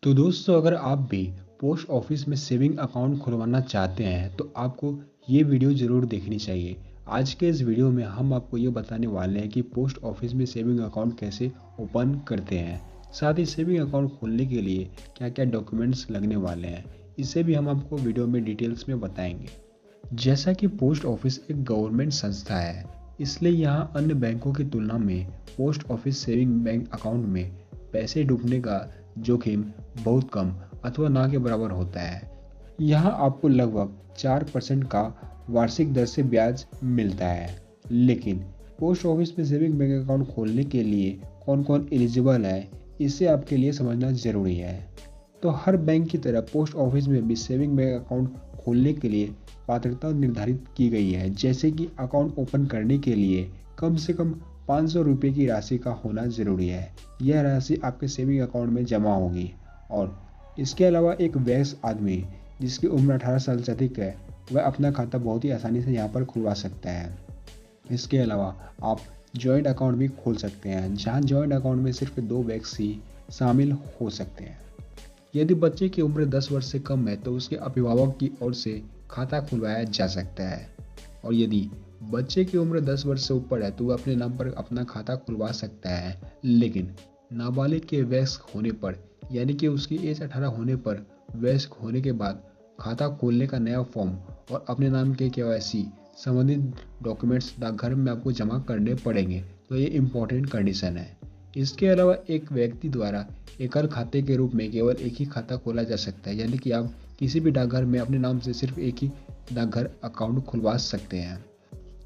तो दोस्तों, अगर आप भी पोस्ट ऑफिस में सेविंग अकाउंट खुलवाना चाहते हैं तो आपको ये वीडियो ज़रूर देखनी चाहिए। आज के इस वीडियो में हम आपको ये बताने वाले हैं कि पोस्ट ऑफिस में सेविंग अकाउंट कैसे ओपन करते हैं। साथ ही सेविंग अकाउंट खोलने के लिए क्या क्या डॉक्यूमेंट्स लगने वाले हैं, इसे भी हम आपको वीडियो में डिटेल्स में बताएंगे। जैसा कि पोस्ट ऑफिस एक गवर्नमेंट संस्था है, इसलिए यहाँ अन्य बैंकों की तुलना में post office saving bank account में पैसे डूबने का जोखिम बहुत कम अथवा ना के बराबर होता है। यहाँ आपको लगभग 4% का वार्षिक दर से ब्याज मिलता है। लेकिन पोस्ट ऑफिस में सेविंग बैंक अकाउंट खोलने के लिए कौन कौन एलिजिबल है, इसे आपके लिए समझना जरूरी है। तो हर बैंक की तरह पोस्ट ऑफिस में भी सेविंग बैंक अकाउंट खोलने के लिए पात्रता निर्धारित की गई है। जैसे कि अकाउंट ओपन करने के लिए कम से कम 500 रुपये की राशि का होना जरूरी है। यह राशि आपके सेविंग अकाउंट में जमा होगी। और इसके अलावा एक वयस्क आदमी जिसकी उम्र 18 साल से अधिक है, वह अपना खाता बहुत ही आसानी से यहाँ पर खुलवा सकता है। इसके अलावा आप जॉइंट अकाउंट भी खोल सकते हैं, जहाँ जॉइंट अकाउंट में सिर्फ 2 व्यक्ति ही शामिल हो सकते हैं। यदि बच्चे की उम्र 10 वर्ष से कम है तो उसके अभिभावक की ओर से खाता खुलवाया जा सकता है। और यदि बच्चे की उम्र 10 वर्ष से ऊपर है तो वह अपने नाम पर अपना खाता खुलवा सकता है। लेकिन नाबालिग के वयस्क होने पर, यानी कि उसकी एज 18 होने पर, वयस्क होने के बाद खाता खोलने का नया फॉर्म और अपने नाम के KYC संबंधित डॉक्यूमेंट्स डाकघर में आपको जमा करने पड़ेंगे। तो ये इम्पोर्टेंट कंडीशन है। इसके अलावा एक व्यक्ति द्वारा एकल खाते के रूप में केवल एक ही खाता खोला जा सकता है, यानी कि आप किसी भी डाकघर में अपने नाम से सिर्फ एक ही डाकघर अकाउंट खुलवा सकते हैं।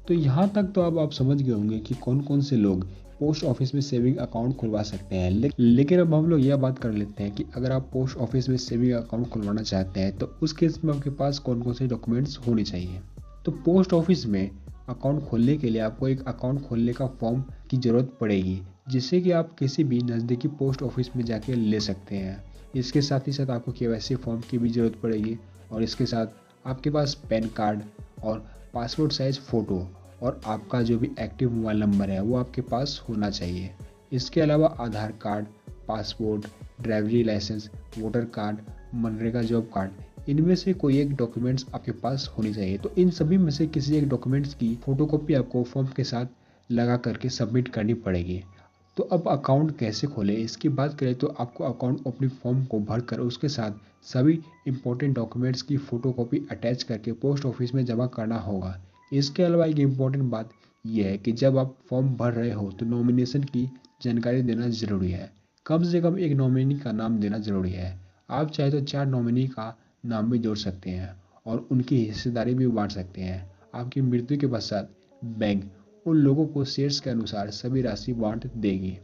तो यहाँ तक तो अब आप समझ गए होंगे कि कौन कौन से लोग पोस्ट ऑफिस में सेविंग अकाउंट खुलवा सकते हैं। लेकिन अब हम लोग यह बात कर लेते हैं कि अगर आप पोस्ट ऑफिस में सेविंग अकाउंट खुलवाना चाहते हैं तो उस केस में आपके पास कौन कौन से डॉक्यूमेंट्स होने चाहिए। तो पोस्ट ऑफिस में अकाउंट खोलने के लिए आपको एक अकाउंट खोलने का फॉर्म की ज़रूरत पड़ेगी, जिससे कि आप किसी भी नज़दीकी पोस्ट ऑफिस में जाके ले सकते हैं। इसके साथ ही साथ आपको KYC फॉर्म की भी ज़रूरत पड़ेगी और इसके साथ आपके पास पैन कार्ड और पासपोर्ट साइज़ फ़ोटो और आपका जो भी एक्टिव मोबाइल नंबर है वो आपके पास होना चाहिए। इसके अलावा Aadhaar card, passport, driving licence, voter card, MNREGA job card, इनमें से कोई एक डॉक्यूमेंट्स आपके पास होनी चाहिए। तो इन सभी में से किसी एक डॉक्यूमेंट्स की फोटोकॉपी आपको फॉर्म के साथ लगा करके सबमिट करनी पड़ेगी। तो अब अकाउंट कैसे खोलें, इसकी बात करें तो आपको अकाउंट ओपनिंग फॉर्म को भरकर उसके साथ सभी इंपॉर्टेंट डॉक्यूमेंट्स की फोटोकॉपी अटैच करके पोस्ट ऑफिस में जमा करना होगा। इसके अलावा एक इम्पॉर्टेंट बात यह है कि जब आप फॉर्म भर रहे हो तो नॉमिनेशन की जानकारी देना ज़रूरी है। कम से कम एक नॉमिनी का नाम देना ज़रूरी है। आप चाहे तो 4 नॉमिनी का नाम भी जोड़ सकते हैं और उनकी हिस्सेदारी भी बांट सकते हैं। आपकी मृत्यु के पश्चात बैंक उन लोगों को शेयर्स के अनुसार सभी राशि बांट देगी।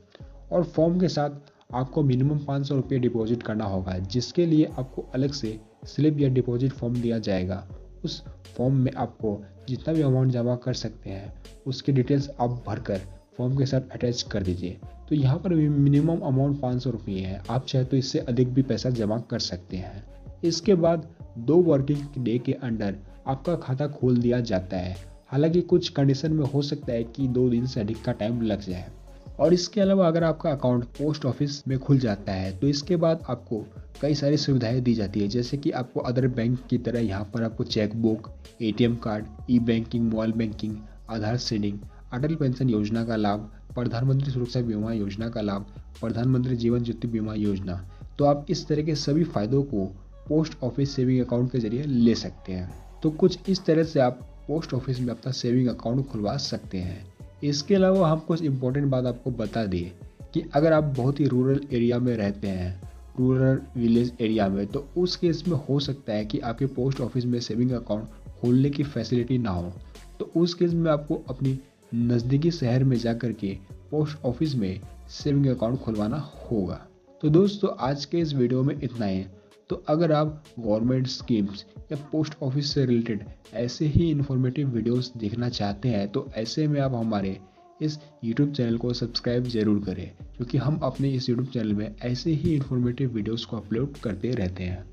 और फॉर्म के साथ आपको मिनिमम 500 रुपये डिपॉजिट करना होगा, जिसके लिए आपको अलग से स्लिप या डिपॉजिट फॉर्म दिया जाएगा। उस फॉर्म में आपको जितना भी अमाउंट जमा कर सकते हैं उसकी डिटेल्स आप भरकर फॉर्म के साथ अटैच कर दीजिए। तो यहाँ पर मिनिमम अमाउंट 500 रुपये है, आप चाहे तो इससे अधिक भी पैसा जमा कर सकते हैं। इसके बाद 2 वर्किंग डे के अंदर आपका खाता खोल दिया जाता है। हालांकि कुछ कंडीशन में हो सकता है कि 2 दिन से अधिक का टाइम लग जाए। और इसके अलावा अगर आपका अकाउंट पोस्ट ऑफिस में खुल जाता है तो इसके बाद आपको कई सारी सुविधाएं दी जाती है, जैसे कि आपको अदर बैंक की तरह यहाँ पर आपको chequebook, ATM card, e-banking, mobile banking, Aadhaar seeding, Atal pension योजना का लाभ, प्रधानमंत्री सुरक्षा बीमा योजना का लाभ, प्रधानमंत्री जीवन ज्योति बीमा योजना। तो आप इस तरह के सभी फायदों को पोस्ट ऑफिस सेविंग अकाउंट के जरिए ले सकते हैं। तो कुछ इस तरह से आप पोस्ट ऑफिस में अपना सेविंग अकाउंट खुलवा सकते हैं। इसके अलावा हम कुछ इम्पोर्टेंट बात आपको बता दें कि अगर आप बहुत ही रूरल एरिया में रहते हैं, रूरल विलेज एरिया में, तो उस केस में हो सकता है कि आपके पोस्ट ऑफिस में सेविंग अकाउंट खोलने की फैसिलिटी ना हो। तो उस केस में आपको अपनी नज़दीकी शहर में जा कर के पोस्ट ऑफिस में सेविंग अकाउंट खुलवाना होगा। तो दोस्तों, आज के इस वीडियो में इतना ही। तो अगर आप गवर्नमेंट स्कीम्स या पोस्ट ऑफिस से रिलेटेड ऐसे ही इन्फॉर्मेटिव वीडियोस देखना चाहते हैं तो ऐसे में आप हमारे इस YouTube चैनल को सब्सक्राइब जरूर करें, क्योंकि हम अपने इस YouTube चैनल में ऐसे ही इन्फॉर्मेटिव वीडियोस को अपलोड करते रहते हैं।